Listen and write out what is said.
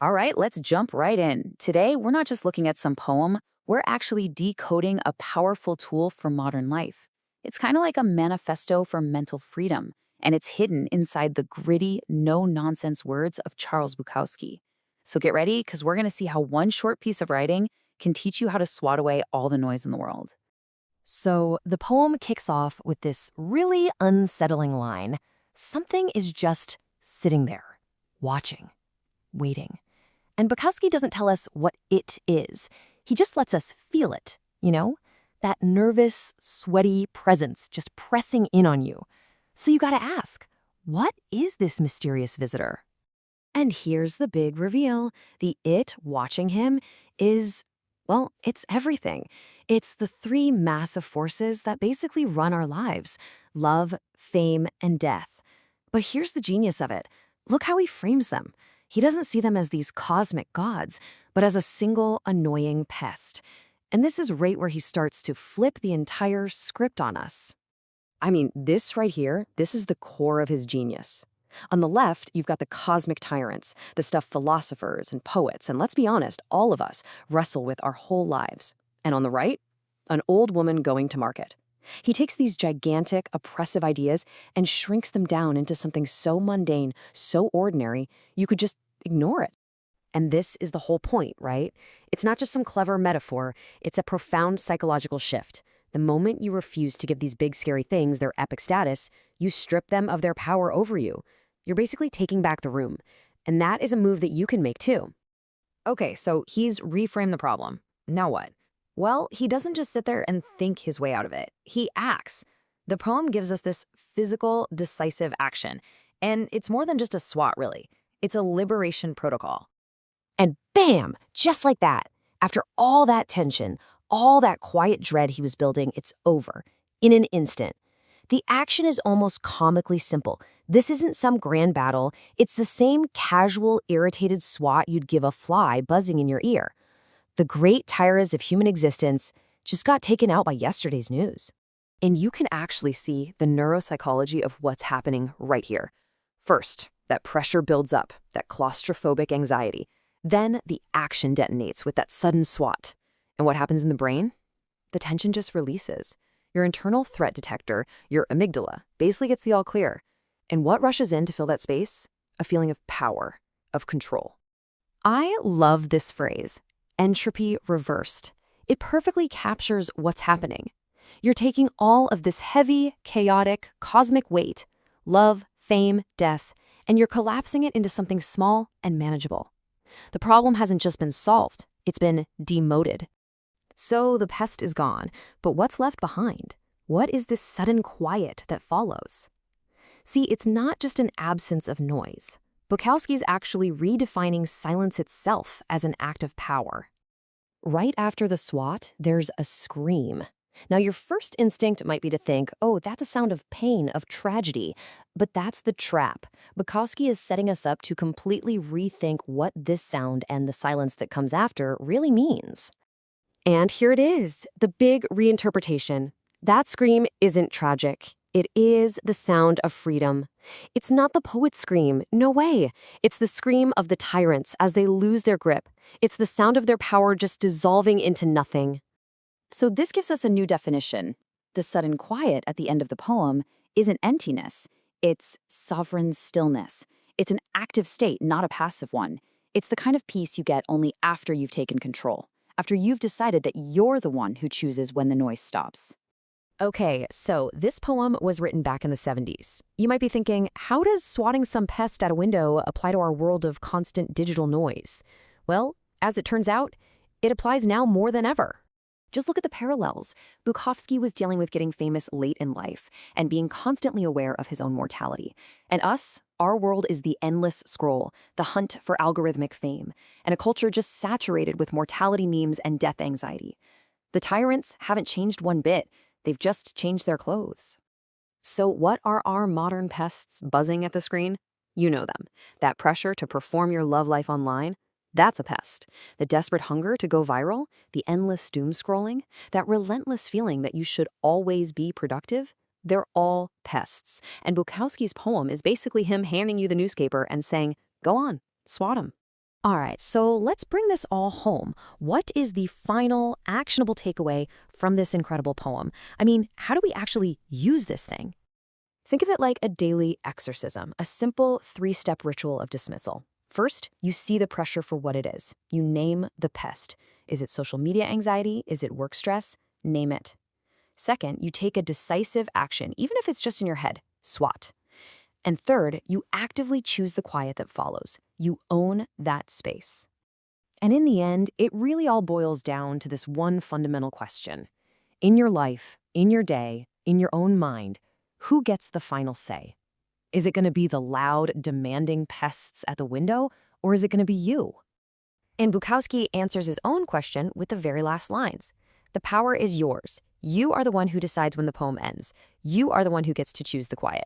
All right, let's jump right in. Today, we're not just looking at some poem, we're actually decoding a powerful tool for modern life. It's kind of like a manifesto for mental freedom, and it's hidden inside the gritty, no nonsense words of Charles Bukowski. So get ready, because we're going to see how one short piece of writing can teach you how to swat away all the noise in the world. So the poem kicks off with this really unsettling line. Something is just sitting there, watching, waiting. And Bukowski doesn't tell us what it is. He just lets us feel it, that nervous, sweaty presence just pressing in on you. So you gotta ask, what is this mysterious visitor? And here's the big reveal. The it watching him is, well, it's everything. It's the three massive forces that basically run our lives: love, fame, and death. But here's the genius of it. Look how he frames them. He doesn't see them as these cosmic gods, but as a single annoying pest. And this is right where he starts to flip the entire script on us. I mean, this right here, this is the core of his genius. On the left, you've got the cosmic tyrants, the stuff philosophers and poets, and let's be honest, all of us wrestle with our whole lives. And on the right, an old woman going to market. He takes these gigantic, oppressive ideas and shrinks them down into something so mundane, so ordinary, you could just ignore it. And this is the whole point, right? It's not just some clever metaphor, it's a profound psychological shift. The moment you refuse to give these big, scary things their epic status, you strip them of their power over you. You're basically taking back the room. And that is a move that you can make too. Okay, so he's reframed the problem. Now what? Well, he doesn't just sit there and think his way out of it. He acts. The poem gives us this physical, decisive action. And it's more than just a swat, really. It's a liberation protocol. And bam! Just like that. After all that tension, all that quiet dread he was building, it's over. In an instant. The action is almost comically simple. This isn't some grand battle. It's the same casual, irritated swat you'd give a fly buzzing in your ear. The great tyrants of human existence just got taken out by yesterday's news. And you can actually see the neuropsychology of what's happening right here. First, that pressure builds up, that claustrophobic anxiety. Then the action detonates with that sudden swat. And what happens in the brain? The tension just releases. Your internal threat detector, your amygdala, basically gets the all clear. And what rushes in to fill that space? A feeling of power, of control. I love this phrase. Entropy reversed. It perfectly captures what's happening. You're taking all of this heavy, chaotic, cosmic weight, love, fame, death, and you're collapsing it into something small and manageable. The problem hasn't just been solved, it's been demoted. So the pest is gone, but what's left behind? What is this sudden quiet that follows? See, it's not just an absence of noise. Bukowski's actually redefining silence itself as an act of power. Right after the swat, there's a scream. Now, your first instinct might be to think, oh, that's a sound of pain, of tragedy. But that's the trap. Bukowski is setting us up to completely rethink what this sound and the silence that comes after really means. And here it is, the big reinterpretation. That scream isn't tragic. It is the sound of freedom. It's not the poet's scream, no way. It's the scream of the tyrants as they lose their grip. It's the sound of their power just dissolving into nothing. So this gives us a new definition. The sudden quiet at the end of the poem isn't emptiness. It's sovereign stillness. It's an active state, not a passive one. It's the kind of peace you get only after you've taken control, after you've decided that you're the one who chooses when the noise stops. Okay, so this poem was written back in the 70s. You might be thinking, how does swatting some pest at a window apply to our world of constant digital noise? Well, as it turns out, it applies now more than ever. Just look at the parallels. Bukowski was dealing with getting famous late in life and being constantly aware of his own mortality. And us, our world is the endless scroll, the hunt for algorithmic fame, and a culture just saturated with mortality memes and death anxiety. The tyrants haven't changed one bit. They've just changed their clothes. So what are our modern pests buzzing at the screen? You know them. That pressure to perform your love life online, that's a pest. The desperate hunger to go viral, the endless doom scrolling, that relentless feeling that you should always be productive, they're all pests. And Bukowski's poem is basically him handing you the newspaper and saying, go on, swat 'em. All right, so let's bring this all home. What is the final actionable takeaway from this incredible poem? I mean, how do we actually use this thing? Think of it like a daily exorcism, a simple 3-step ritual of dismissal. First, you see the pressure for what it is. You name the pest. Is it social media anxiety? Is it work stress? Name it. Second, you take a decisive action, even if it's just in your head. SWAT. And third, you actively choose the quiet that follows. You own that space. And in the end, it really all boils down to this one fundamental question. In your life, in your day, in your own mind, who gets the final say? Is it going to be the loud, demanding pests at the window, or is it going to be you? And Bukowski answers his own question with the very last lines. The power is yours. You are the one who decides when the poem ends. You are the one who gets to choose the quiet.